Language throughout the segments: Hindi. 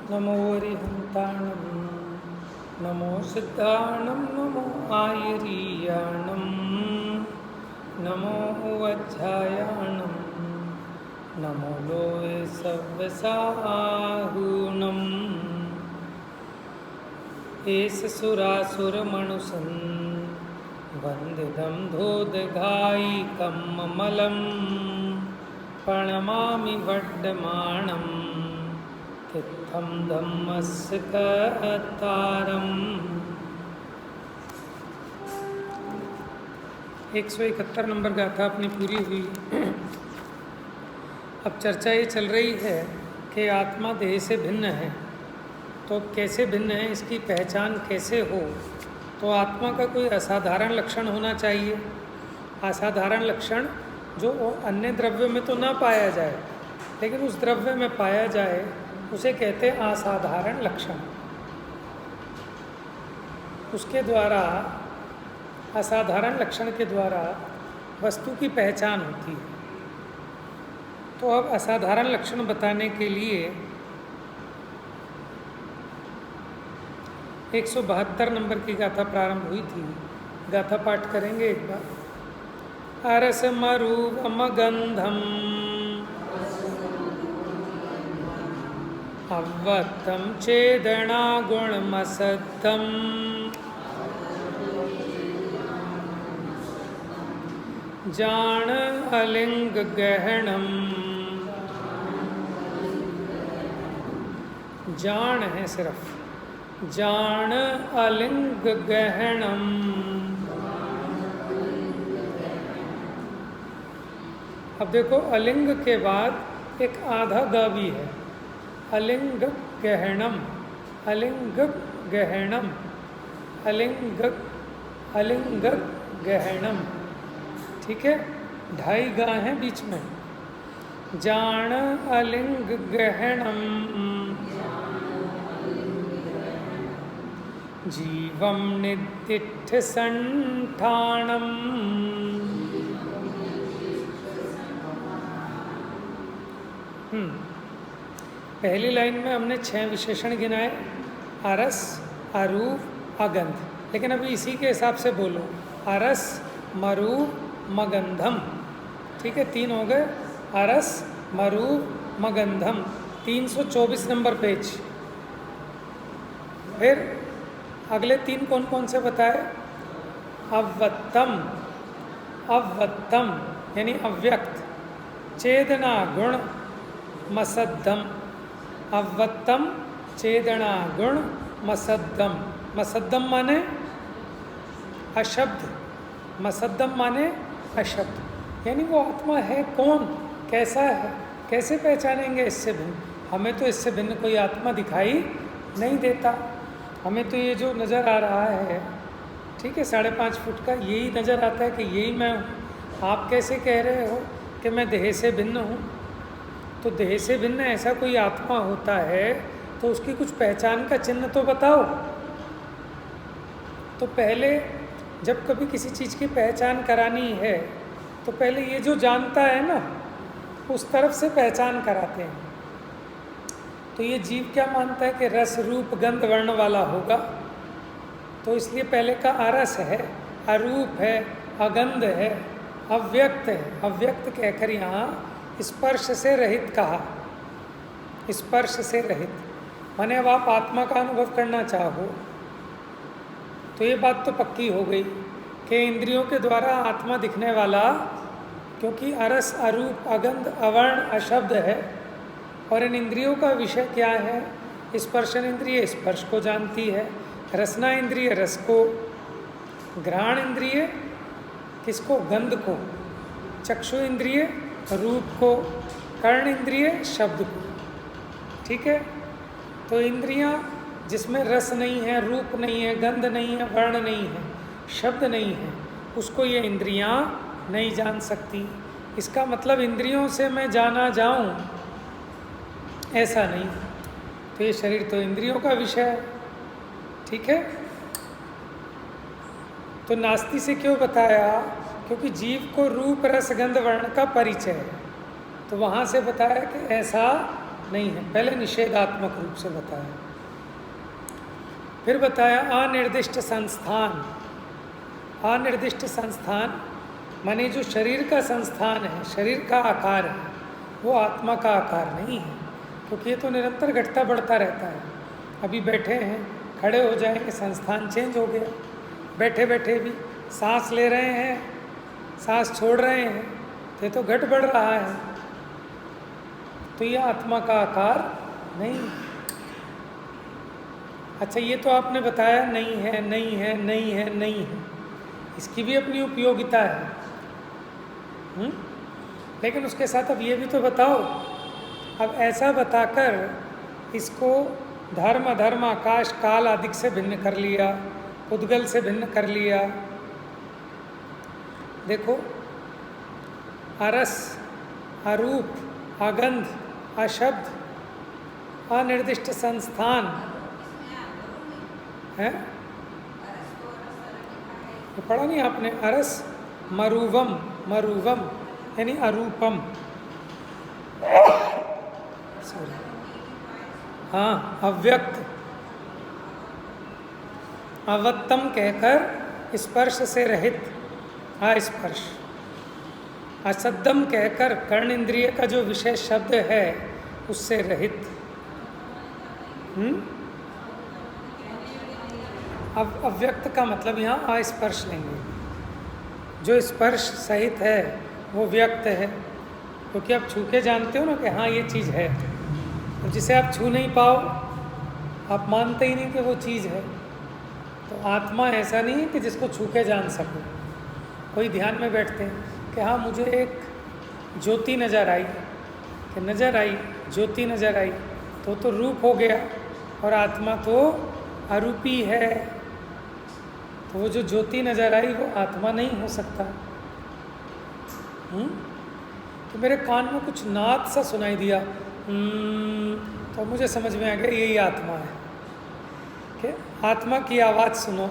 नमो अरिहन्ताणं नमो सिद्धाणं नमो आयरीयाणं नमो वज्रायाणं नमो लोये सव्यसाहूणम् एष सुरासुरमणुसन् वन्दितं धोदघायिकं ममलं प्रणमामि वड्डमाणं तित्थं धम्मस्य कर्तारम्। 171 नंबर गाथा अपनी पूरी हुई। अब चर्चा ये चल रही है कि आत्मा देह से भिन्न है, तो कैसे भिन्न है, इसकी पहचान कैसे हो। तो आत्मा का कोई असाधारण लक्षण होना चाहिए। असाधारण लक्षण जो अन्य द्रव्य में तो ना पाया जाए, लेकिन उस द्रव्य में पाया जाए उसे कहते हैं असाधारण लक्षण। उसके द्वारा, असाधारण लक्षण के द्वारा वस्तु की पहचान होती है। तो अब असाधारण लक्षण बताने के लिए 172 नंबर की गाथा प्रारंभ हुई थी। गाथा पाठ करेंगे एक बार। अरस मरूपम गंधम अव्वक्तं चेदना गुणमसद्धं जान अलिंग गहनम। जान है सिर्फ, जान अलिंग गहनम। अब देखो, अलिंग के बाद एक आधा ग भी है। अलिंग गहनम, अलिंग गहनम, अलिंग अलिंग गहनम। ठीक है, 2.5 गा है बीच में। जान अलिंग गहनम जीवम निदिष्ठ संठानम। पहली लाइन में हमने 6 विशेषण गिनाए, अरस, अरूप, अगंध। लेकिन अभी इसी के हिसाब से बोलो, अरस, मरूप, मगंधम। ठीक है, 3 हो गए, अरस, मरूप, मगंधम। 324 नंबर पेज। फिर अगले 3 कौन कौन से बताए? अव्वत्तम, अव्वत्तम यानी अव्यक्त, चेदना गुण मसद्धम। अव्वत्तम, चेदना गुण मसद्धम। मसद्धम माने अशब्द, मसद्धम माने अशब्द। यानी वो आत्मा है कौन, कैसा है, कैसे पहचानेंगे इससे भिन्न? हमें तो इससे भिन्न कोई आत्मा दिखाई नहीं देता। हमें तो ये जो नज़र आ रहा है, ठीक है, 5.5 फुट का, यही नज़र आता है कि यही मैं हूँ। आप कैसे कह रहे हो कि मैं देह से भिन्न हूँ? तो देह से भिन्न ऐसा कोई आत्मा होता है तो उसकी कुछ पहचान का चिन्ह तो बताओ। तो पहले जब कभी किसी चीज़ की पहचान करानी है तो पहले ये जो जानता है ना, उस तरफ से पहचान कराते हैं। तो ये जीव क्या मानता है कि रस, रूप, गंध, वर्ण वाला होगा, तो इसलिए पहले का अरस है, अरूप है, अगंध है, अव्यक्त है। अव्यक्त कहकर यहाँ स्पर्श से रहित कहा। स्पर्श से रहित माने अब आप आत्मा का अनुभव करना चाहो तो ये बात तो पक्की हो गई कि इंद्रियों के द्वारा आत्मा दिखने वाला, क्योंकि अरस, अरूप, अगंध, अवर्ण, अशब्द है। और इन इंद्रियों का विषय क्या है? स्पर्शन इंद्रिय स्पर्श को जानती है, रसना इंद्रिय रस को, घ्राण इंद्रिय किसको? गंध को, चक्षु इंद्रिय रूप को, कर्ण इंद्रिय शब्द को। ठीक है, तो इंद्रियां जिसमें रस नहीं है, रूप नहीं है, गंध नहीं है, वर्ण नहीं है, शब्द नहीं है, उसको ये इंद्रियां नहीं जान सकती। इसका मतलब इंद्रियों से मैं जाना जाऊं ऐसा नहीं। तो ये शरीर तो इंद्रियों का विषय है। ठीक है, तो नास्ति से क्यों बताया? क्योंकि जीव को रूप, रस, गंध, वर्ण का परिचय है, तो वहाँ से बताया कि ऐसा नहीं है। पहले निषेधात्मक रूप से बताया, फिर बताया अनिर्दिष्ट संस्थान। अनिर्दिष्ट संस्थान माने जो शरीर का संस्थान है, शरीर का आकार है, वो आत्मा का आकार नहीं है, क्योंकि ये तो निरंतर घटता बढ़ता रहता है। अभी बैठे हैं, खड़े हो जाएंगे, संस्थान चेंज हो गया। बैठे बैठे भी सांस ले रहे हैं, सांस छोड़ रहे हैं, तो ये तो घट बढ़ रहा है, तो ये आत्मा का आकार नहीं है। अच्छा, ये तो आपने बताया नहीं है, नहीं है, नहीं है, नहीं है, इसकी भी अपनी उपयोगिता है। लेकिन उसके साथ अब ये भी तो बताओ। अब ऐसा बताकर इसको धर्म अधर्म आकाश काल आदि से भिन्न कर लिया, उद्गल से भिन्न कर लिया। देखो, अरस, अरूप, अगंध, अशब्द, अनिर्दिष्ट संस्थान है। ये पढ़ा नहीं आपने? अरस मरूवम, मरूवम यानी अरूपम। हाँ, अव्यक्त, अवत्तम कहकर स्पर्श से रहित, अस्पर्श। असद्दम कहकर कर्ण इंद्रिय का जो विशेष शब्द है उससे रहित। अब अव्यक्त का मतलब यहाँ अस्पर्श लेंगे। जो स्पर्श सहित है वो व्यक्त है, क्योंकि आप छू के जानते हो ना कि हाँ ये चीज़ है। तो जिसे आप छू नहीं पाओ, आप मानते ही नहीं कि वो चीज़ है। तो आत्मा ऐसा नहीं है कि जिसको छू के जान सको। कोई ध्यान में बैठते हैं कि हाँ मुझे एक ज्योति नज़र आई, कि नज़र आई, ज्योति नज़र आई, तो रूप हो गया, और आत्मा तो अरूपी है। तो वो जो ज्योति नज़र आई वो आत्मा नहीं हो सकता। तो मेरे कान में कुछ नाद सा सुनाई दिया, तो मुझे समझ में आ गया यही आत्मा है। कि आत्मा की आवाज़ सुनो,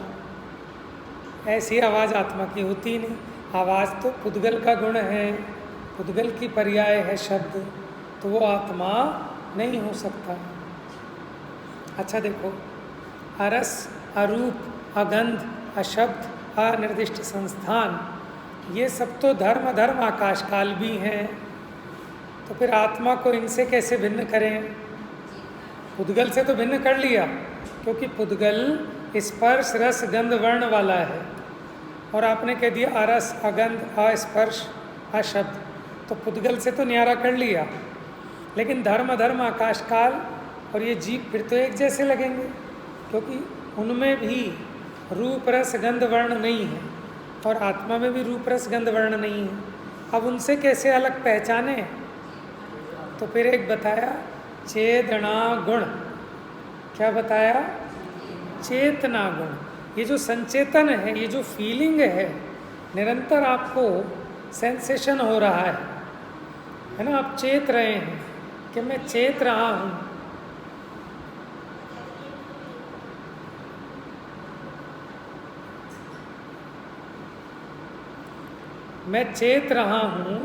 ऐसी आवाज़ आत्मा की होती ही नहीं। आवाज़ तो पुद्गल का गुण है, पुद्गल की पर्याय है शब्द, तो वो आत्मा नहीं हो सकता। अच्छा देखो, अरस, अरूप, अगंध, अशब्द, अनिर्दिष्ट संस्थान, ये सब तो धर्म धर्म आकाश काल भी हैं। तो फिर आत्मा को इनसे कैसे भिन्न करें? पुद्गल से तो भिन्न कर लिया, क्योंकि पुद्गल स्पर्श रस गंध वर्ण वाला है, और आपने कह दिया अरस, अगंध, अस्पर्श, अशब्द, तो पुद्गल से तो न्यारा कर लिया। लेकिन धर्म धर्म आकाश काल और ये जीव फिर तो एक जैसे लगेंगे, क्योंकि उनमें भी रूप रस गंध वर्ण नहीं है, और आत्मा में भी रूप रस गंध वर्ण नहीं है। अब उनसे कैसे अलग पहचाने? तो फिर एक बताया चेतना गुण। क्या बताया? चेतना गुण। ये जो संचेतन है, ये जो फीलिंग है, निरंतर आपको सेंसेशन हो रहा है ना? आप चेत रहे हैं कि मैं चेत रहा हूँ। मैं चेत रहा हूँ,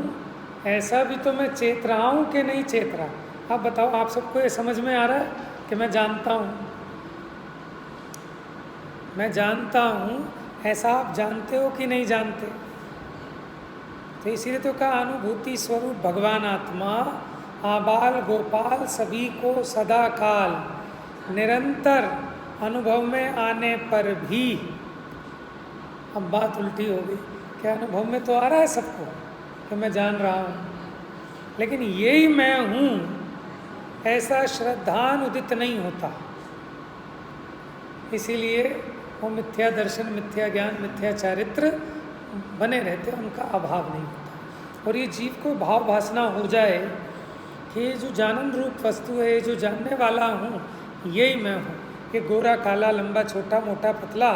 ऐसा भी तो मैं चेत रहा हूँ कि नहीं चेत रहा? आप बताओ, आप सबको ये समझ में आ रहा है कि मैं जानता हूँ? मैं जानता हूँ, ऐसा आप जानते हो कि नहीं जानते? तो इसीलिए तो कहा अनुभूति स्वरूप भगवान आत्मा आबाल गोपाल सभी को सदा काल निरंतर अनुभव में आने पर भी। अब बात उल्टी हो गई, क्या अनुभव में तो आ रहा है सबको कि मैं जान रहा हूँ, लेकिन यही मैं हूँ ऐसा श्रद्धानुदित नहीं होता। इसीलिए वो मिथ्या दर्शन, मिथ्या ज्ञान, मिथ्या चारित्र बने रहते, उनका अभाव नहीं होता। और ये जीव को भाव भासना हो जाए कि ये जो जानन रूप वस्तु है, ये जो जानने वाला हूँ, यही मैं हूँ। ये गोरा काला लंबा छोटा मोटा पतला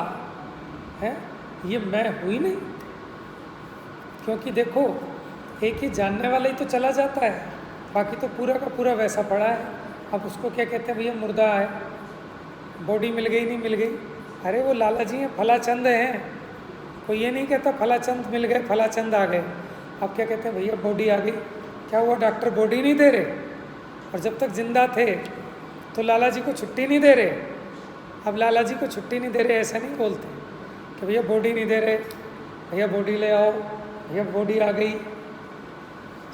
है, ये मैं हूँ ही नहीं। क्योंकि देखो, एक ही जानने वाला ही तो चला जाता है, बाकी तो पूरा का पूरा वैसा पड़ा है। अब उसको क्या कहते हैं? भैया मुर्दा है, बॉडी मिल गई नहीं मिल गई। अरे वो लाला जी हैं, फलाचंद हैं, कोई ये नहीं कहता फलाचंद मिल गए, फलाचंद आ गए। अब क्या कहते हैं? भैया बॉडी आ गई। क्या हुआ डॉक्टर, बॉडी नहीं दे रहे? और जब तक जिंदा थे तो लाला जी को छुट्टी नहीं दे रहे। अब लाला जी को छुट्टी नहीं दे रहे ऐसा नहीं बोलते कि भैया बॉडी नहीं दे रहे, भैया बॉडी ले आओ, भैया बॉडी आ गई।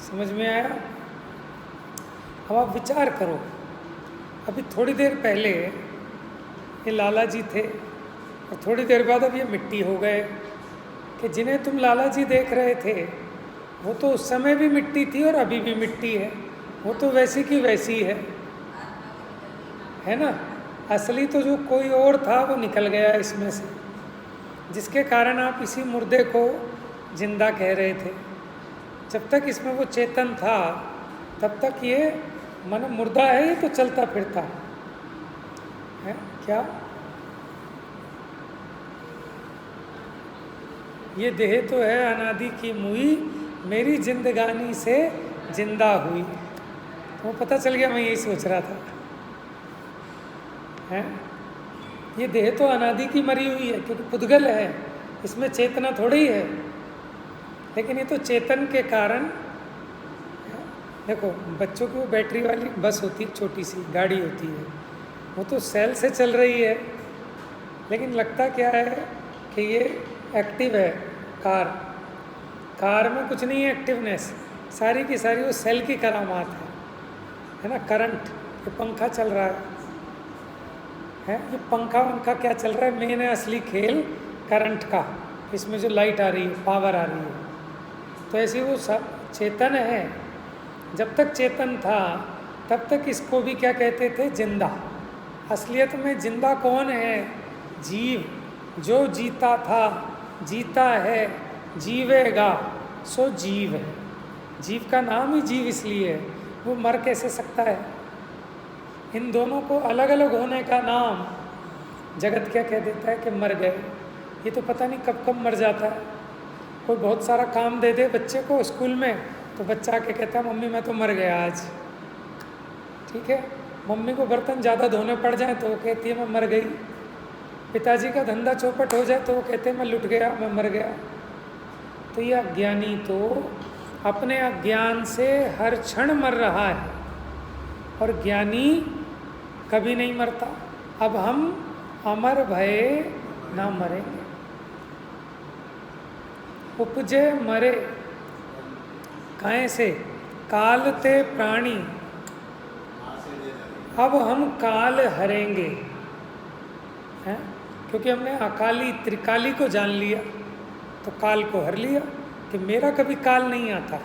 समझ में आया? अब आप विचार करो, अभी थोड़ी देर पहले ये लाला जी थे और थोड़ी देर बाद अब ये मिट्टी हो गए। कि जिन्हें तुम लाला जी देख रहे थे वो तो उस समय भी मिट्टी थी और अभी भी मिट्टी है, वो तो वैसी की वैसी है ना। असली तो जो कोई और था वो निकल गया इसमें से, जिसके कारण आप इसी मुर्दे को जिंदा कह रहे थे। जब तक इसमें वो चेतन था तब तक ये मन मुर्दा है, ये तो चलता फिरता है। क्या ये देह तो है अनादि की मुई, मेरी जिंदगानी से जिंदा हुई। तो पता चल गया, मैं यही सोच रहा था है। ये देह तो अनादि की मरी हुई है क्योंकि पुद्गल है, इसमें चेतना थोड़ी है। लेकिन ये तो चेतन के कारण, देखो बच्चों की वो बैटरी वाली बस होती है, छोटी सी गाड़ी होती है, वो तो सेल से चल रही है। लेकिन लगता क्या है कि ये एक्टिव है। कार में कुछ नहीं है एक्टिवनेस, सारी की सारी वो सेल की करामात है ना। करंट, ये पंखा चल रहा है, ये पंखा क्या चल रहा है, मेन है असली खेल करंट का। इसमें जो लाइट आ रही है, पावर आ रही है, तो ऐसे वो सब चेतन है। जब तक चेतन था तब तक इसको भी क्या कहते थे, जिंदा। असलियत में जिंदा कौन है? जीव। जो जीता था, जीता है, जीवेगा, सो जीव है। जीव का नाम ही जीव इसलिए है, वो मर कैसे सकता है? इन दोनों को अलग अलग होने का नाम जगत क्या कह देता है कि मर गए। ये तो पता नहीं कब कब मर जाता है। कोई बहुत सारा काम दे दे बच्चे को स्कूल में, तो बच्चा आके कहता है मम्मी मैं तो मर गया आज। ठीक है, मम्मी को बर्तन ज़्यादा धोने पड़ जाए तो वो कहती है मैं मर गई। पिताजी का धंधा चौपट हो जाए तो वो कहते हैं मैं लुट गया, मैं मर गया। तो ये अज्ञानी तो अपने अज्ञान से हर क्षण मर रहा है, और ज्ञानी कभी नहीं मरता। अब हम अमर भये ना मरेंगे। उपजे मरे काहे से? काल ते प्राणी। अब हम काल हरेंगे, हैं? क्योंकि हमने अकाली त्रिकाली को जान लिया, तो काल को हर लिया कि मेरा कभी काल नहीं आता,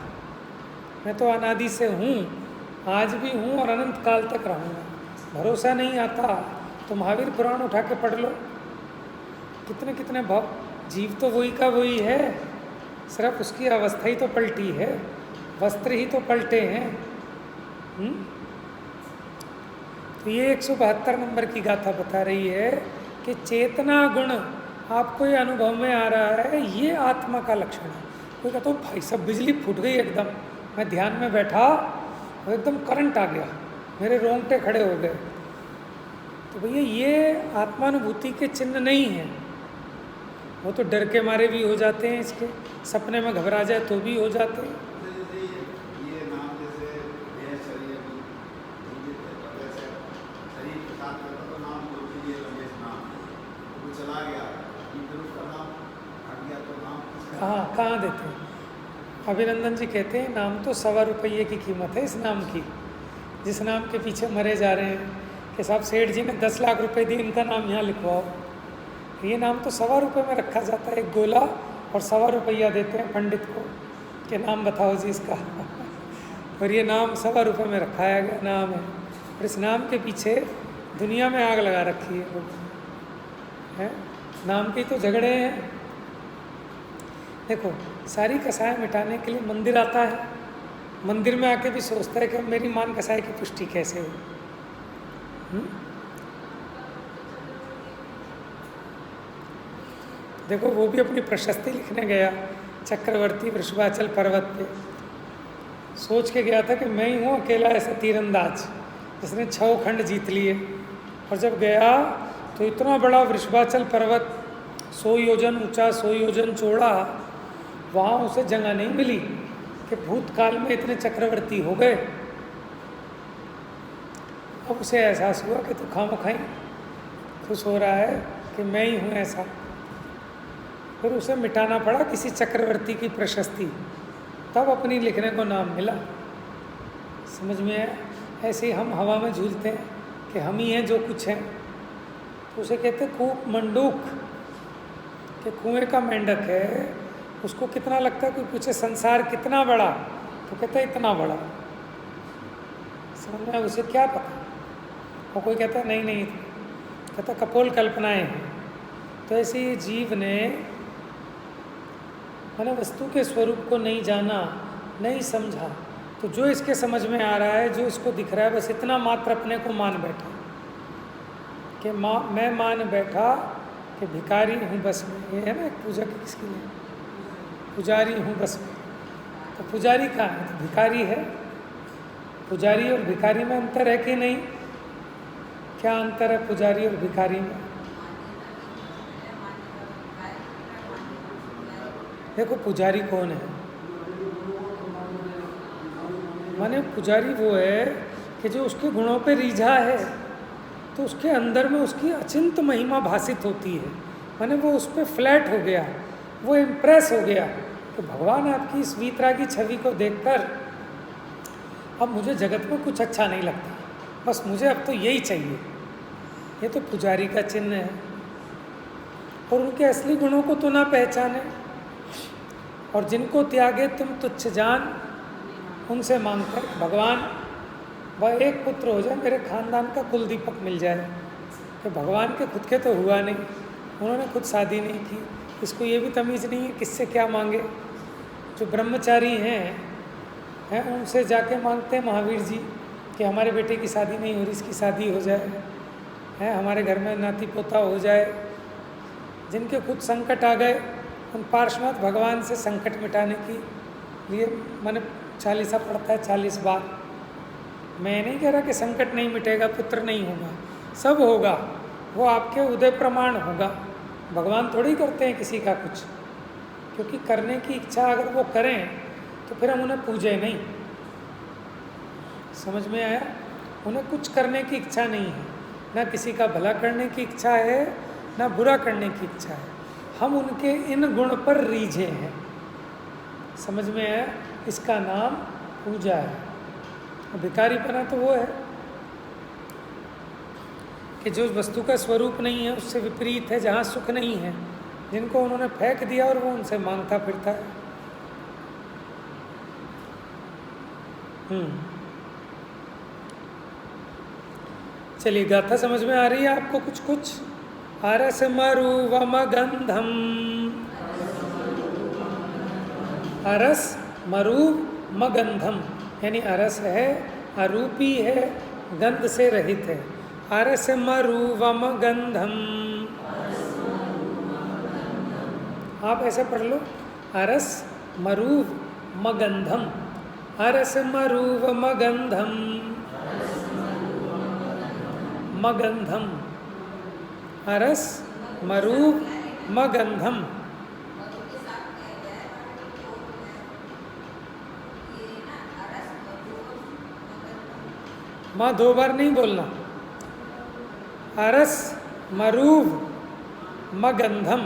मैं तो अनादि से हूँ, आज भी हूँ और अनंत काल तक रहूँगा। भरोसा नहीं आता तो महावीर पुराण उठा के पढ़ लो, कितने कितने भाव। जीव तो वही का वही है, सिर्फ उसकी अवस्था ही तो पलटी है, वस्त्र ही तो पलटे हैं। तो ये 172 नंबर की गाथा बता रही है कि चेतना गुण आपको ये अनुभव में आ रहा है, ये आत्मा का लक्षण है। कोई कहता हूँ भाई सब बिजली फूट गई एकदम, मैं ध्यान में बैठा और एकदम करंट आ गया, मेरे रोंगटे खड़े हो गए। तो भैया ये आत्मानुभूति के चिन्ह नहीं है। वो तो डर के मारे भी हो जाते हैं, इसके सपने में घबरा जाए तो भी हो जाते हैं। कहाँ देते हैं? अभिनंदन जी कहते हैं नाम तो 1.25 रुपये की कीमत है इस नाम की, जिस नाम के पीछे मरे जा रहे हैं कि साहब सेठ जी ने 10 लाख रुपए दिए, इनका नाम यहाँ लिखवाओ। ये नाम तो 1.25 रुपये में रखा जाता है, एक गोला और 1.25 रुपया देते हैं पंडित को कि नाम बताओ जी इसका। और ये नाम 1.25 रुपये में रखाया गया नाम है, और इस नाम के पीछे दुनिया में आग लगा रखी है। नाम के तो झगड़े हैं। देखो सारी कसाय मिटाने के लिए मंदिर आता है, मंदिर में आके भी सोचता है कि मेरी मान कसाय की पुष्टि कैसे हो। देखो वो भी अपनी प्रशस्ति लिखने गया चक्रवर्ती वृषभाचल पर्वत पे, सोच के गया था कि मैं ही हूँ अकेला ऐसा तीरंदाज जिसने 6 खंड जीत लिए। और जब गया तो इतना बड़ा वृषभाचल पर्वत 100 योजन ऊंचा 100 योजन चौड़ा, वहाँ उसे जगह नहीं मिली कि भूतकाल में इतने चक्रवर्ती हो गए। अब उसे एहसास हुआ कि तो खामखाई खुश हो रहा है कि मैं ही हूँ ऐसा। फिर उसे मिटाना पड़ा किसी चक्रवर्ती की प्रशस्ति, तब अपनी लिखने को नाम मिला। समझ में आया? ऐसे ही हम हवा में झूलते हैं कि हम ही हैं जो कुछ हैं, तो उसे कहते हैं कूप मंडूक, कि कुएं का मेंढक है, उसको कितना लगता है, कोई पूछे संसार कितना बड़ा, तो कहता है इतना बड़ा। समझ में? उसे क्या पता, और कोई कहता है नहीं नहीं, कहता कपोल कल्पनाएं हैं। तो ऐसे ही जीव ने मैंने वस्तु के स्वरूप को नहीं जाना, नहीं समझा, तो जो इसके समझ में आ रहा है, जो इसको दिख रहा है, बस इतना मात्र अपने को मान बैठा कि मैं मान बैठा कि भिखारी हूँ बस में। ये है ना एक पूजा की किसके लिए, पुजारी हूँ बस में। तो पुजारी कहाँ है? तो भिखारी है। पुजारी और भिखारी में अंतर है कि नहीं? क्या अंतर है पुजारी और भिखारी में? देखो पुजारी कौन है? माने पुजारी वो है कि जो उसके गुणों पे रीझा है, तो उसके अंदर में उसकी अचिंत महिमा भासित होती है। माने वो उस पर फ्लैट हो गया, वो इम्प्रेस हो गया कि भगवान आपकी इस वीतरागी छवि को देखकर अब मुझे जगत में कुछ अच्छा नहीं लगता, बस मुझे अब तो यही चाहिए। ये तो पुजारी का चिन्ह है। और उनके असली गुणों को तो ना पहचाने, और जिनको त्यागे तुम तुच्छ जान, उनसे मांगकर भगवान वह एक पुत्र हो जाए, मेरे खानदान का कुल दीपक मिल जाए। कि भगवान के खुद के तो हुआ नहीं, उन्होंने खुद शादी नहीं की, इसको ये भी तमीज़ नहीं है किससे क्या मांगे। जो ब्रह्मचारी हैं उनसे जाके मांगते हैं महावीर जी कि हमारे बेटे की शादी नहीं हो रही, इसकी शादी हो जाए, हमारे घर में नाती पोता हो जाए। जिनके खुद संकट आ गए, उन पार्श्वनाथ भगवान से संकट मिटाने की लिए मैंने 40 पढ़ता है 40 बार। मैं नहीं कह रहा कि संकट नहीं मिटेगा, पुत्र नहीं होगा, सब होगा, वो आपके उदय प्रमाण होगा। भगवान थोड़ी करते हैं किसी का कुछ, क्योंकि करने की इच्छा अगर वो करें तो फिर हम उन्हें पूजे नहीं। समझ में आया? उन्हें कुछ करने की इच्छा नहीं है, ना किसी का भला करने की इच्छा है, ना बुरा करने की इच्छा है। हम उनके इन गुण पर रीझे हैं। समझ में आया? इसका नाम पूजा है। भिखारीपना तो वो है कि जो वस्तु का स्वरूप नहीं है, उससे विपरीत है, जहाँ सुख नहीं है, जिनको उन्होंने फेंक दिया और वो उनसे मांगता फिरता है। चलिए, गाथा समझ में आ रही है आपको कुछ कुछ? अरस मरुवम गंधम, अरस मरु मगंधम, यानी अरस है, अरूपी है, गंध से रहित है। अरस मरुवम गंधम, आप ऐसे पढ़ लो, अरस मरु मगंधम, अरस मरुव मगंधम, मगंधम, अरस मरु मगंधम। माँ 2 बार नहीं बोलना, अरस मरूव मगंधम।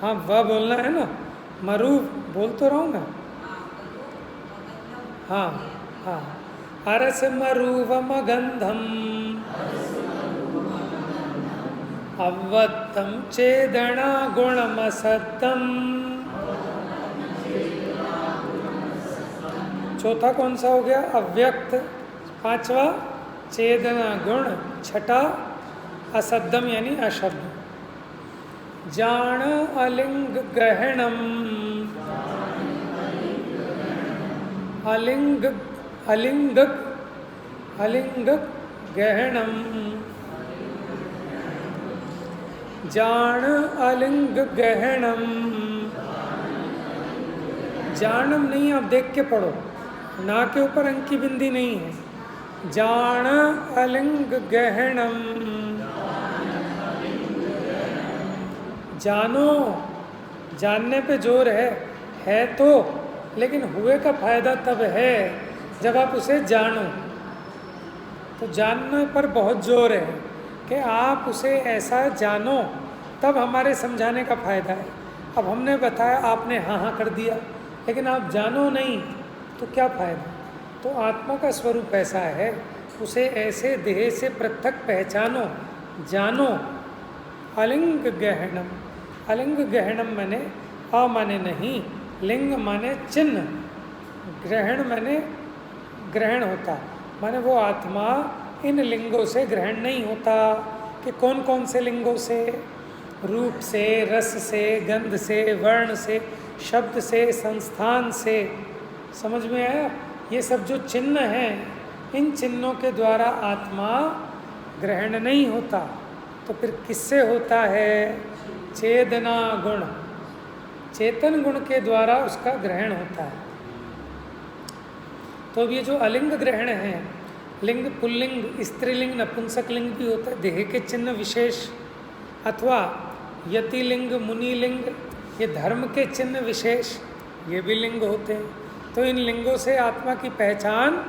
हाँ, वह बोलना है ना, मरूव बोल तो रहा हूँ मैं। हाँ हाँ, अरस मरूव मगंधम, अव्वत्तम चेदना गुणमसत्तम। चौथा कौन सा हो गया? अव्यक्त। 5वां चेदना गुण। 6ठा असद्दम यानी अशब्द। जान अलिंग गहनम, अलिंग अलिंग अलिंग गहनम, जान अलिंग गहनम। जानम नहीं, आप देख के पढ़ो, ना के ऊपर अंक की बिंदी नहीं है। जान अलिंग गहनम, जानो, जानने पे जोर है तो लेकिन हुए का फायदा तब है जब आप उसे जानो। तो जानने पर बहुत जोर है कि आप उसे ऐसा जानो, तब हमारे समझाने का फायदा है। अब हमने बताया, आपने हाँ हाँ कर दिया, लेकिन आप जानो नहीं तो क्या फायदा। तो आत्मा का स्वरूप ऐसा है, उसे ऐसे देह से पृथक पहचानो, जानो। अलिंग गहनम, अलिंग गहनम माने अ माने नहीं, लिंग माने चिन्ह, ग्रहण माने ग्रहण होता, माने वो आत्मा इन लिंगों से ग्रहण नहीं होता। कि कौन कौन से लिंगों से? रूप से, रस से, गंध से, वर्ण से, शब्द से, संस्थान से। समझ में आया? ये सब जो चिन्ह हैं, इन चिन्हों के द्वारा आत्मा ग्रहण नहीं होता। तो फिर किससे होता है? चेतना गुण, चेतन गुण के द्वारा उसका ग्रहण होता है। तो अब ये जो अलिंग ग्रहण है, लिंग पुल्लिंग, स्त्रीलिंग, नपुंसक लिंग भी होता है, देह के चिन्ह विशेष, अथवा यतिलिंग, मुनिलिंग, ये धर्म के चिन्ह विशेष, ये भी लिंग होते हैं। तो इन लिंगों से आत्मा की पहचान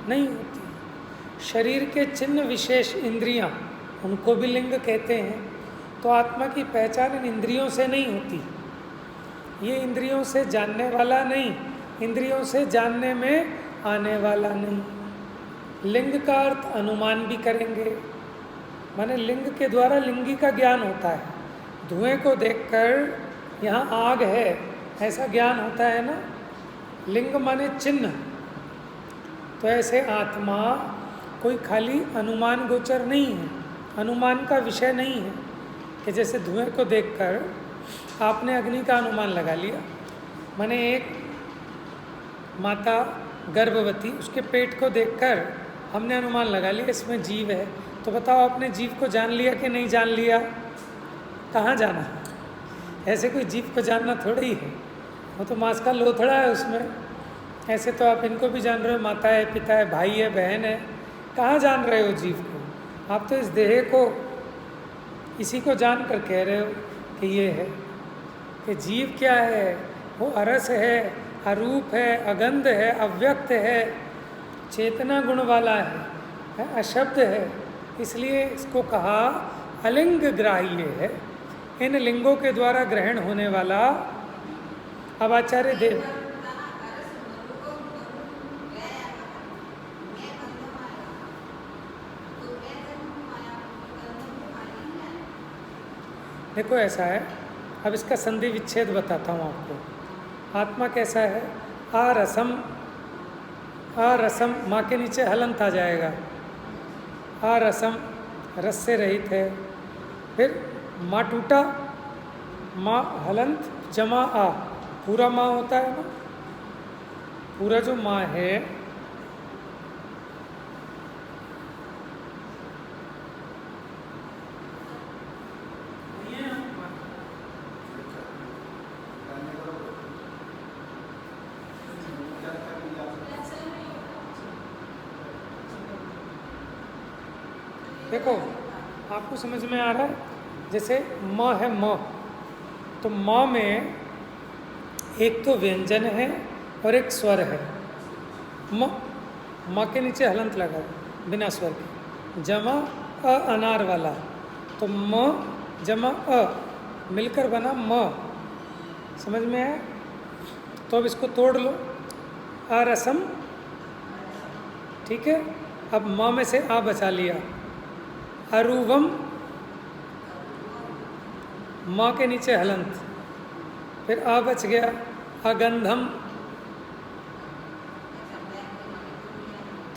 नहीं होती। शरीर के चिन्ह विशेष, इंद्रियां, उनको भी लिंग कहते हैं। तो आत्मा की पहचान इन इंद्रियों से नहीं होती। ये इंद्रियों से जानने वाला नहीं, इंद्रियों से जानने में आने वाला नहीं। लिंग का अर्थ अनुमान भी करेंगे, माने लिंग के द्वारा लिंगी का ज्ञान होता है। धुएं को देखकर यहाँ आग है ऐसा ज्ञान होता है ना। लिंग माने चिन्ह। तो ऐसे आत्मा कोई खाली अनुमान गोचर नहीं है, अनुमान का विषय नहीं है। कि जैसे धुएं को देखकर आपने अग्नि का अनुमान लगा लिया, माने एक माता गर्भवती, उसके पेट को देखकर हमने अनुमान लगा लिया इसमें जीव है। तो बताओ, आपने जीव को जान लिया कि नहीं जान लिया? कहाँ जाना? ऐसे कोई जीव को जानना थोड़ी है, वो तो मांस का लोथड़ा है उसमें। ऐसे तो आप इनको भी जान रहे हो, माता है, पिता है, भाई है, बहन है। कहाँ जान रहे हो जीव को? आप तो इस देह को, इसी को जान कर कह रहे हो कि ये है। कि जीव क्या है? वो अरस है, अरूप है, अगंध है, अव्यक्त है, चेतना गुण वाला है, अशब्द है। इसलिए इसको कहा अलिंग ग्राह्य है, इन लिंगों के द्वारा ग्रहण होने वाला। अब आचार्य देव, देखो ऐसा है, अब इसका संधि विच्छेद बताता हूँ आपको। आत्मा कैसा है? आरसम, आरसम, माँ के नीचे हलंत आ जाएगा। आरसम, रस से रहित है। फिर माँ टूटा, माँ हलंत जमा आ, पूरा माँ होता है ना, पूरा जो माँ है देखो, आपको समझ में आ रहा है? जैसे म है, म, तो म में एक तो व्यंजन है और एक स्वर है। म के नीचे हलंत लगा बिना स्वर के, जमा अ अनार वाला, तो म जमा अ मिलकर बना म। समझ में आया? तो अब इसको तोड़ लो, अरसम, ठीक है। अब म में से आ बचा लिया, अरूवम, माँ के नीचे हलंत, फिर आ बच गया, अगंधम,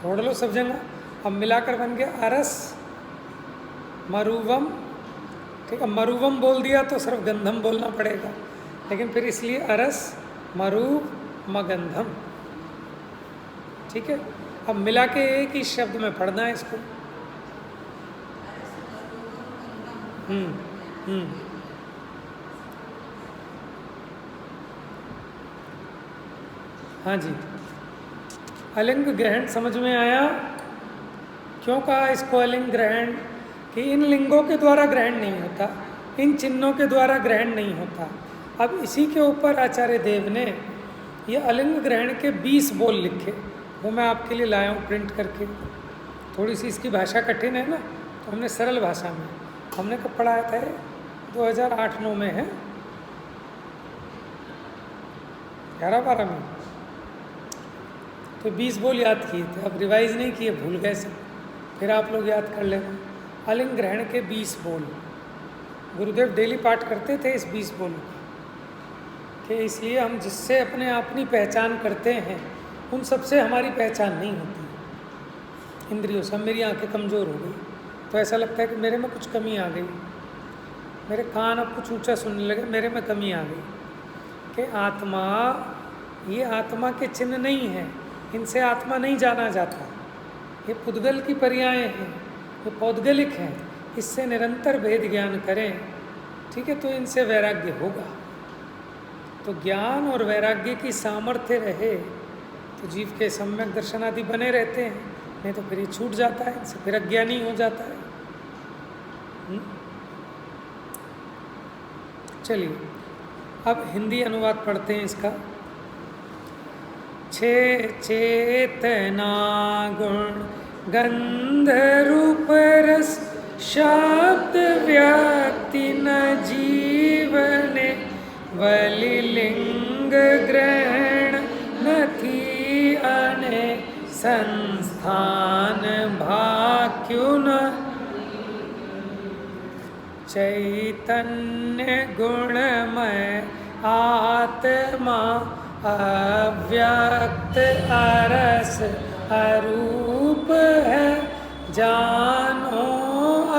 तोड़ लो सब जगह। अब मिलाकर बन गया अरस, मरुवम, ठीक है। मरुवम बोल दिया तो सिर्फ गंधम बोलना पड़ेगा, लेकिन फिर इसलिए अरस, मरु, मगंधम, ठीक है। अब मिला के एक ही शब्द में पढ़ना है इसको। हाँ जी, अलिंग ग्रहण समझ में आया? क्यों कहा इसको अलिंग ग्रहण? कि इन लिंगों के द्वारा ग्रहण नहीं होता, इन चिन्हों के द्वारा ग्रहण नहीं होता। अब इसी के ऊपर आचार्य देव ने ये अलिंग ग्रहण के 20 बोल लिखे, वो मैं आपके लिए लाया हूँ प्रिंट करके। थोड़ी सी इसकी भाषा कठिन है ना, तो हमने सरल भाषा में, हमने कब पढ़ाया था, 2008-9 में है, 11-12 में। तो 20 बोल याद किए थे, अब रिवाइज नहीं किए, भूल गए सब, फिर आप लोग याद कर लेना। अलिंग ग्रहण के 20 बोल गुरुदेव डेली पाठ करते थे इस 20 बोल के, इसलिए हम जिससे अपने अपनी पहचान करते हैं उन सबसे हमारी पहचान नहीं होती। इंद्रियों से मेरी आंखें कमज़ोर हो गई तो ऐसा लगता है कि मेरे में कुछ कमी आ गई, मेरे कान अब कुछ ऊंचा सुनने लगे, मेरे में कमी आ गई। कि आत्मा, ये आत्मा के चिन्ह नहीं है, इनसे आत्मा नहीं जाना जाता, ये पुद्गल की पर्याय हैं, ये पौद्गलिक हैं, इससे निरंतर भेद ज्ञान करें, ठीक है, तो इनसे वैराग्य होगा। तो ज्ञान और वैराग्य की सामर्थ्य रहे तो जीव के सम्यक दर्शन आदि बने रहते हैं, नहीं तो फिर ये छूट जाता है, इनसे फिर अज्ञानी हो जाता है। चलिए अब हिंदी अनुवाद पढ़ते हैं इसका। छे चेतना गुण गंध रूप रस शब्द व्यक्ति न जीवने वलिलिंग ग्रहण नथी अने संस्थान भाक्यु न चैतन्य गुणमय आत्मा अव्यक्त अरस अरूप है, जानो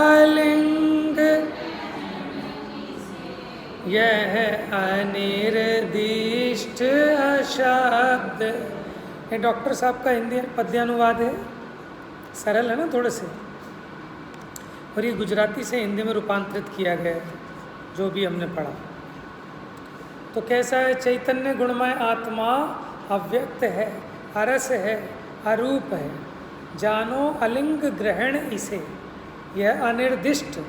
अलिंग यह अनिर्दिष्ट अशब्द। ये डॉक्टर साहब का हिंदी पद्यानुवाद है, सरल है ना थोड़े से, और ये गुजराती से हिंदी में रूपांतरित किया गया है जो भी हमने पढ़ा। तो कैसा है, चैतन्य गुणमय आत्मा अव्यक्त है, अरस है, अरूप है, जानो अलिंग ग्रहण इसे, यह अनिर्दिष्ट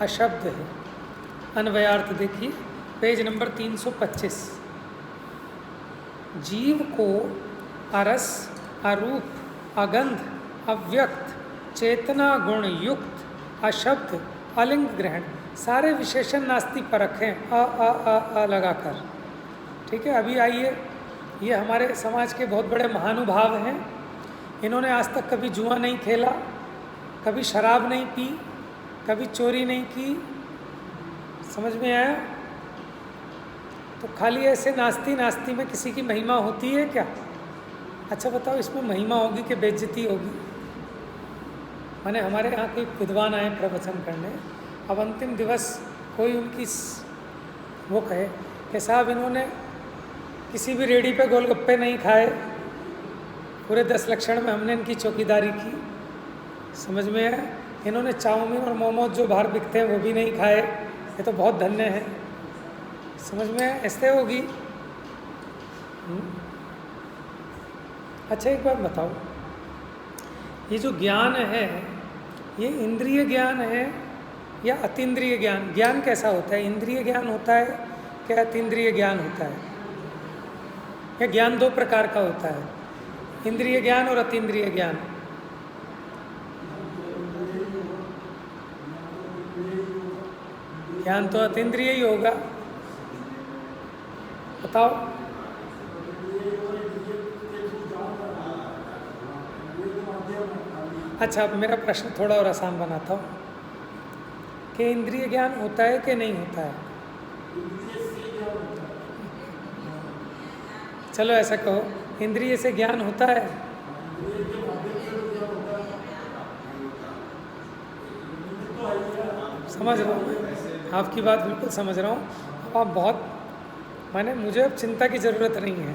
अशब्द है। अन्वयार्थ देखिए पेज नंबर 325। जीव को अरस, अरूप, अगंध, अव्यक्त, चेतना गुण युक्त, अशब्द, अलिंग ग्रहण, सारे विशेषण नास्ति परख हैं, अ लगाकर, ठीक है। अभी आइए, ये हमारे समाज के बहुत बड़े महानुभाव हैं, इन्होंने आज तक कभी जुआ नहीं खेला, कभी शराब नहीं पी, कभी चोरी नहीं की, समझ में आया? तो खाली ऐसे नास्ती नास्ती में किसी की महिमा होती है क्या? अच्छा बताओ, इसमें महिमा होगी कि बेइज्जती होगी? माने हमारे यहाँ कोई विद्वान आए प्रवचन करने, अब अंतिम दिवस कोई उनकी वो कहे कि साहब इन्होंने किसी भी रेडी पे गोलगप्पे नहीं खाए, पूरे 10 लक्षण में हमने इनकी चौकीदारी की, समझ में है? इन्होंने चाउमीन और मोमोज जो बाहर बिकते हैं वो भी नहीं खाए, ये तो बहुत धन्य है, समझ में ऐसे होगी। अच्छा एक बात बताओ, ये जो ज्ञान है ये इंद्रिय ज्ञान है या अतीन्द्रिय ज्ञान? ज्ञान कैसा होता है, इंद्रिय ज्ञान होता है क्या अतीन्द्रिय ज्ञान होता है? या ज्ञान 2 प्रकार का होता है, इंद्रिय ज्ञान और अतीन्द्रिय ज्ञान? ज्ञान तो अतीन्द्रिय ही होगा, बताओ। अच्छा अब मेरा प्रश्न थोड़ा और आसान बनाता हूँ कि इंद्रिय ज्ञान होता है कि नहीं होता है? चलो ऐसा कहो, इंद्रिय से ज्ञान होता है? समझ रहा हूँ, आपकी बात बिल्कुल समझ रहा हूँ। आप बहुत, माने मुझे अब चिंता की ज़रूरत नहीं है,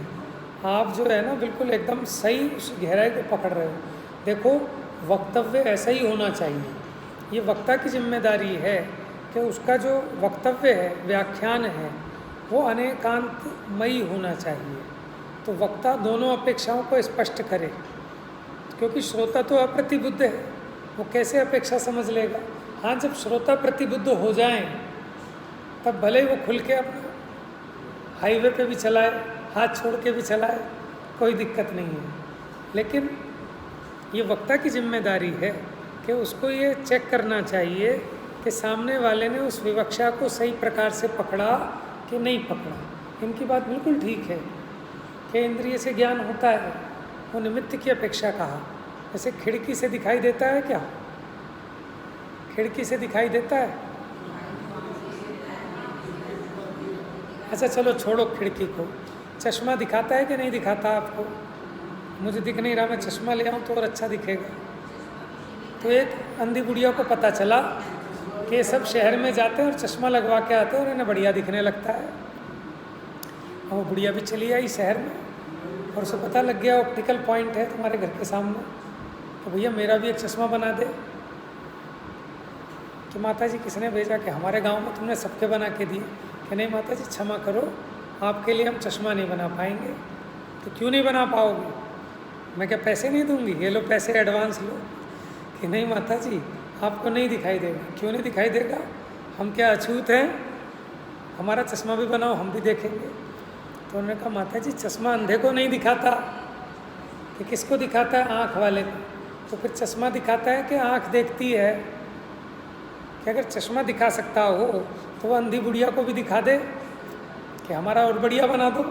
आप जो है ना बिल्कुल एकदम सही उस गहराई को पकड़ रहे हो। देखो वक्तव्य ऐसा ही होना चाहिए, ये वक्ता की जिम्मेदारी है कि उसका जो वक्तव्य है, व्याख्यान है, वो अनेकांतमयी होना चाहिए। तो वक्ता दोनों अपेक्षाओं को स्पष्ट करे, क्योंकि श्रोता तो अप्रतिबुद्ध है, वो कैसे अपेक्षा समझ लेगा? हाँ, जब श्रोता प्रतिबुद्ध हो जाएं तब भले ही वो खुल के अपना हाईवे पे भी चलाए, हाथ छोड़ के भी चलाए, कोई दिक्कत नहीं है। लेकिन ये वक्ता की जिम्मेदारी है कि उसको ये चेक करना चाहिए कि सामने वाले ने उस विवक्षा को सही प्रकार से पकड़ा कि नहीं पकड़ा। इनकी बात बिल्कुल ठीक है कि इंद्रिय से ज्ञान होता है, वो निमित्त की अपेक्षा कहा। जैसे खिड़की से दिखाई देता है क्या? खिड़की से दिखाई देता है? अच्छा चलो छोड़ो खिड़की को, चश्मा दिखाता है कि नहीं दिखाता आपको? मुझे दिख नहीं रहा, मैं चश्मा ले आऊँ तो और अच्छा दिखेगा। तो एक अंधी बुढ़िया को पता चला कि ये सब शहर में जाते हैं और चश्मा लगवा के आते हैं और इन्हें बढ़िया दिखने लगता है। वो बुढ़िया भी चली आई शहर में और उसे पता लग गया ऑप्टिकल पॉइंट है तुम्हारे घर के सामने, तो भैया मेरा भी एक चश्मा बना दे। कि माता जी किसने भेजा? कि हमारे गांव में तुमने सबके बना के दिए। कि नहीं माता जी क्षमा करो, आपके लिए हम चश्मा नहीं बना पाएंगे। तो क्यों नहीं बना पाओगे? मैं क्या पैसे नहीं दूंगी? ये लो पैसे एडवांस लो। कि नहीं माता जी आपको नहीं दिखाई देगा। क्यों नहीं दिखाई देगा? हम क्या अछूत हैं? हमारा चश्मा भी बनाओ, हम भी देखेंगे। तो उन्होंने कहा माता जी चश्मा अंधे को नहीं दिखाता। कि किसको दिखाता है? आँख वाले को। तो फिर चश्मा दिखाता है कि आँख देखती है? कि अगर चश्मा दिखा सकता हो तो वह अंधी बुढ़िया को भी दिखा दे कि हमारा और बढ़िया बना दो,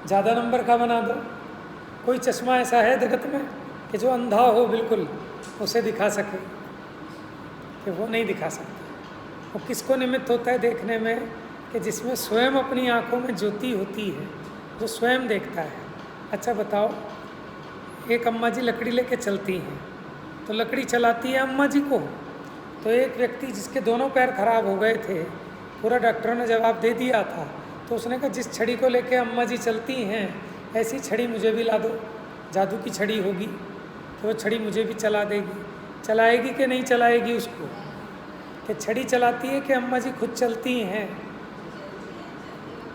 ज़्यादा नंबर का बना दो। कोई चश्मा ऐसा है जगत में कि जो अंधा हो बिल्कुल उसे दिखा सके? कि वो नहीं दिखा सकता। वो किसको निमित्त होता है देखने में? कि जिसमें स्वयं अपनी आँखों में ज्योति होती है, जो स्वयं देखता है। अच्छा बताओ, एक अम्मा जी लकड़ी लेके चलती हैं, तो लकड़ी चलाती है अम्मा जी को। तो एक व्यक्ति जिसके दोनों पैर खराब हो गए थे, पूरा डॉक्टरों ने जवाब दे दिया था, तो उसने कहा जिस छड़ी को लेके अम्मा जी चलती हैं ऐसी छड़ी मुझे भी ला दो। जादू की छड़ी होगी कि वो छड़ी मुझे भी चला देगी। चलाएगी कि नहीं चलाएगी उसको? कि छड़ी चलाती है कि अम्मा जी खुद चलती हैं?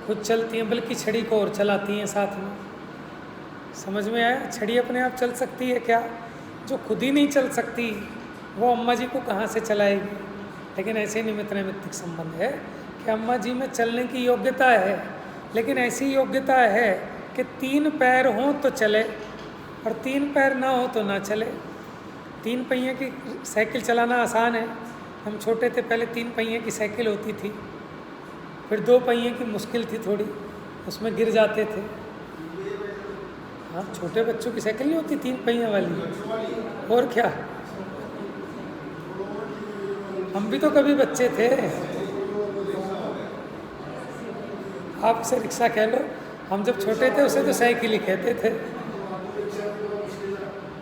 खुद चलती हैं, बल्कि छड़ी को और चलाती हैं साथ में। समझ में आया? छड़ी अपने आप चल सकती है क्या? जो खुद ही नहीं चल सकती वो अम्मा जी को कहाँ से चलाएगी? लेकिन ऐसे निमित्त नैमित्तिक संबंध है कि अम्मा जी में चलने की योग्यता है, लेकिन ऐसी योग्यता है कि 3 पैर हों तो चले और 3 पैर ना हो तो ना चले। 3 पहिए की साइकिल चलाना आसान है। हम छोटे थे पहले 3 पहिए की साइकिल होती थी, फिर 2 पहिए की मुश्किल थी थोड़ी, उसमें गिर जाते थे। हाँ छोटे बच्चों की साइकिल नहीं होती 3 पहिए वाली, और क्या। हम भी तो कभी बच्चे थे। आपसे रिक्शा कह लो, हम जब छोटे थे उसे तो साइकिल ही कहते थे।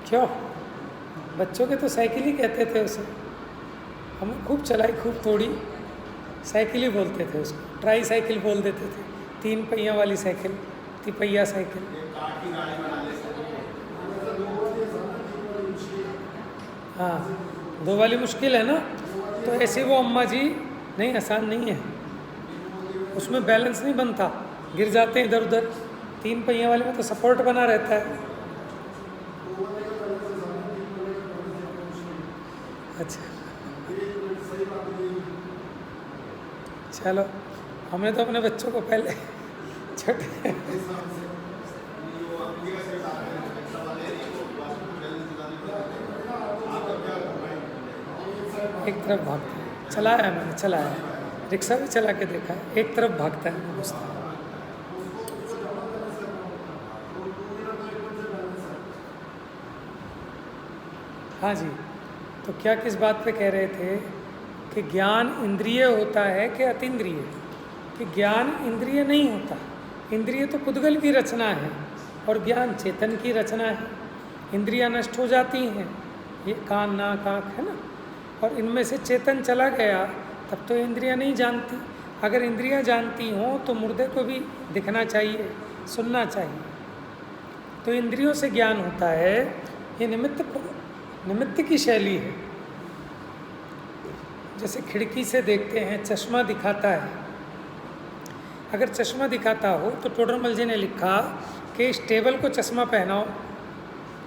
क्यों? बच्चों के तो साइकिल ही कहते थे उसे। हमने खूब चलाई, खूब तोड़ी, साइकिल ही बोलते थे उसको। ट्राई साइकिल बोल देते थे, 3 पहिया वाली साइकिल, तिपहिया साइकिल। हाँ 2 वाली मुश्किल है ना। तो ऐसे वो अम्मा जी नहीं, आसान नहीं है, उसमें बैलेंस नहीं बनता, गिर जाते हैं इधर उधर। 3 पहिया वाले में तो सपोर्ट बना रहता है। अच्छा चलो, हमने तो अपने बच्चों को पहले छोटे एक तरफ भागता है, चलाया है मैंने, चलाया है, रिक्शा भी चला के देखा है, एक तरफ भागता है घुसता है। हाँ जी, तो क्या किस बात पे कह रहे थे कि ज्ञान इंद्रिय होता है कि अतीन्द्रिय? कि ज्ञान इंद्रिय नहीं होता, इंद्रिय तो पुद्गल की रचना है और ज्ञान चेतन की रचना है। इंद्रियां नष्ट हो जाती हैं, ये कान नाक आँख है ना, और इनमें से चेतन चला गया तब तो इंद्रियां नहीं जानती। अगर इंद्रियां जानती हों तो मुर्दे को भी दिखना चाहिए, सुनना चाहिए। तो इंद्रियों से ज्ञान होता है, ये निमित्त की शैली है। जैसे खिड़की से देखते हैं, चश्मा दिखाता है। अगर चश्मा दिखाता हो तो टोडरमल जी ने लिखा कि इस टेबल को चश्मा पहनाओ,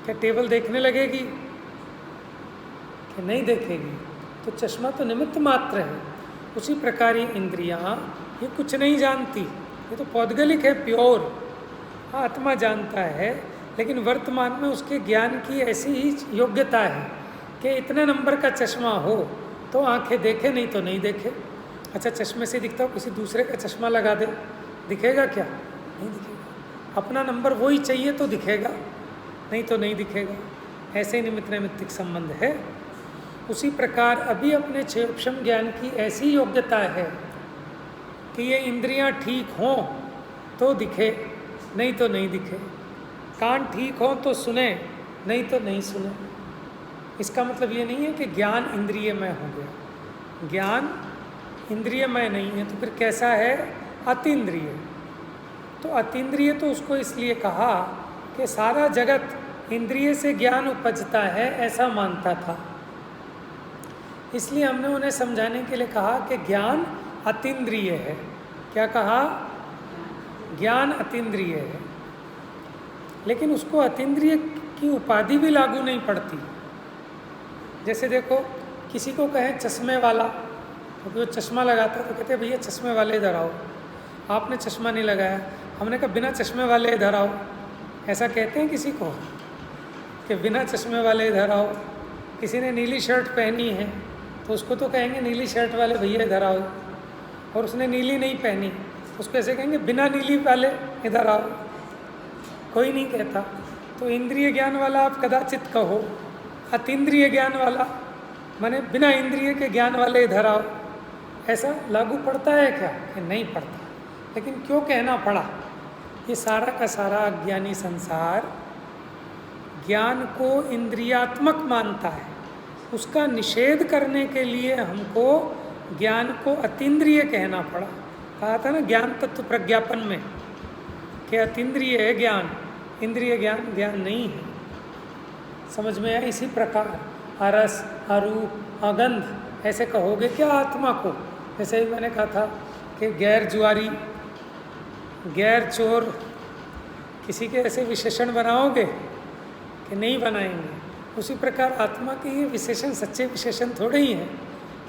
क्या टेबल देखने लगेगी कि नहीं देखेगी? तो चश्मा तो निमित्त मात्र है। उसी प्रकार ये इंद्रियां ये कुछ नहीं जानती, ये तो पौद्गलिक है, प्योर। आत्मा जानता है, लेकिन वर्तमान में उसके ज्ञान की ऐसी ही योग्यता है कि इतने नंबर का चश्मा हो तो आंखें देखे, नहीं तो नहीं देखे। अच्छा, चश्मे से दिखता हो, किसी दूसरे का चश्मा लगा दे, दिखेगा क्या? नहीं दिखेगा। अपना नंबर वही चाहिए तो दिखेगा, नहीं तो नहीं दिखेगा। ऐसे ही निमित्त नैमित्तिक संबंध है। उसी प्रकार अभी अपने क्षेपक्षम ज्ञान की ऐसी योग्यता है कि ये इंद्रियां ठीक हों तो दिखे, नहीं तो नहीं दिखे। कान ठीक हो तो सुने, नहीं तो नहीं सुने। इसका मतलब ये नहीं है कि ज्ञान इंद्रियमय हो गया। ज्ञान इंद्रियमय नहीं है तो फिर कैसा है? अतीन्द्रिय। तो अतीन्द्रिय तो उसको इसलिए कहा कि सारा जगत इंद्रिय से ज्ञान उपजता है, ऐसा मानता था। इसलिए हमने उन्हें समझाने के लिए कहा कि ज्ञान अतीन्द्रिय है। क्या कहा? ज्ञान अतीन्द्रिय है। लेकिन उसको अतीन्द्रिय की उपाधि भी लागू नहीं पड़ती। जैसे देखो, किसी को कहें चश्मे वाला, तो जो चश्मा लगाता है तो कहते हैं भैया चश्मे वाले इधर आओ। आपने चश्मा नहीं लगाया, हमने कहा बिना चश्मे वाले इधर आओ। ऐसा कहते हैं किसी को कि बिना चश्मे वाले इधर आओ? किसी ने नीली शर्ट पहनी है तो उसको तो कहेंगे नीली शर्ट वाले भैया इधर आओ, और उसने नीली नहीं पहनी उसको ऐसे कहेंगे बिना नीली वाले इधर आओ। कोई नहीं कहता। तो इंद्रिय ज्ञान वाला आप कदाचित कहो, अतीन्द्रिय ज्ञान वाला माने बिना इंद्रिय के ज्ञान वाले इधर आओ। ऐसा लागू पड़ता है क्या? कि नहीं पड़ता। लेकिन क्यों कहना पड़ा? ये सारा का सारा अज्ञानी संसार ज्ञान को इंद्रियात्मक मानता है। उसका निषेध करने के लिए हमको ज्ञान को अतीन्द्रिय कहना पड़ा। कहा था ना ज्ञान तत्व प्रज्ञापन में कि अतीन्द्रिय है ज्ञान, इंद्रिय ज्ञान ज्ञान नहीं है। समझ में आया? इसी प्रकार अरस, अरूप, अगंध ऐसे कहोगे क्या आत्मा को? जैसे ही मैंने कहा था कि गैर जुआरी, गैर चोर, किसी के ऐसे विशेषण बनाओगे कि नहीं बनाएंगे। उसी प्रकार आत्मा के ये विशेषण सच्चे विशेषण थोड़े ही हैं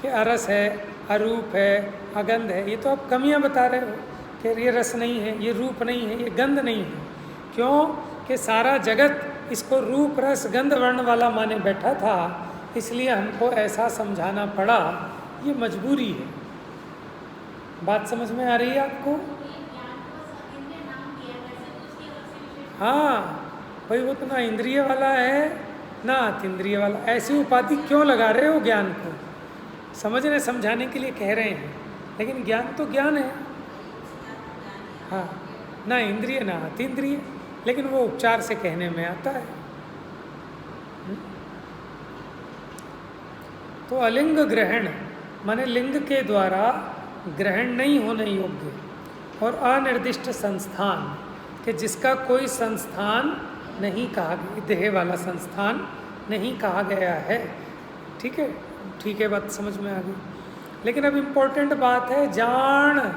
कि अरस है, अरूप है, अगंध है। ये तो आप कमियां बता रहे हो कि ये रस नहीं है, ये रूप नहीं है, ये गंध नहीं है। क्यों? कि सारा जगत इसको रूप रस गंध वर्ण वाला माने बैठा था, इसलिए हमको ऐसा समझाना पड़ा। ये मजबूरी है। बात समझ में आ रही है आपको? हाँ भाई, वो तो ना इंद्रिय वाला है ना अतीन्द्रिय वाला। ऐसी उपाधि क्यों लगा रहे हो ज्ञान को? समझने समझाने के लिए कह रहे हैं, लेकिन ज्ञान तो ज्ञान है। हाँ, ना इंद्रिय ना अतीन्द्रिय, लेकिन वो उपचार से कहने में आता है। तो अलिंग ग्रहण माने लिंग के द्वारा ग्रहण नहीं होने योग्य, और अनिर्दिष्ट संस्थान कि जिसका कोई संस्थान नहीं कहा गया, देह वाला संस्थान नहीं कहा गया है। ठीक है, ठीक है, बात समझ में आ गई। लेकिन अब इम्पोर्टेंट बात है, जानो।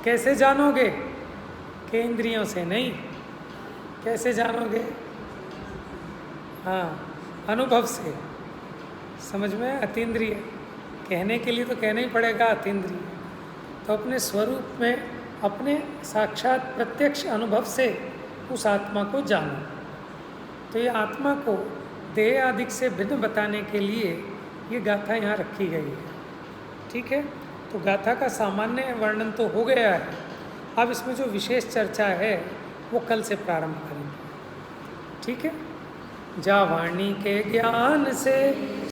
कैसे जानोगे? कि इंद्रियों से नहीं। कैसे जानोगे? हाँ, अनुभव से। समझ में? अतीन्द्रिय कहने के लिए तो कहना ही पड़ेगा अतीन्द्रिय। तो अपने स्वरूप में, अपने साक्षात प्रत्यक्ष अनुभव से उस आत्मा को जानो। तो ये आत्मा को देह आदि से भिन्न बताने के लिए ये गाथा यहाँ रखी गई है। ठीक है, तो गाथा का सामान्य वर्णन तो हो गया है। अब इसमें जो विशेष चर्चा है वो कल से प्रारंभ करेंगे। ठीक है, जा वाणी के ज्ञान से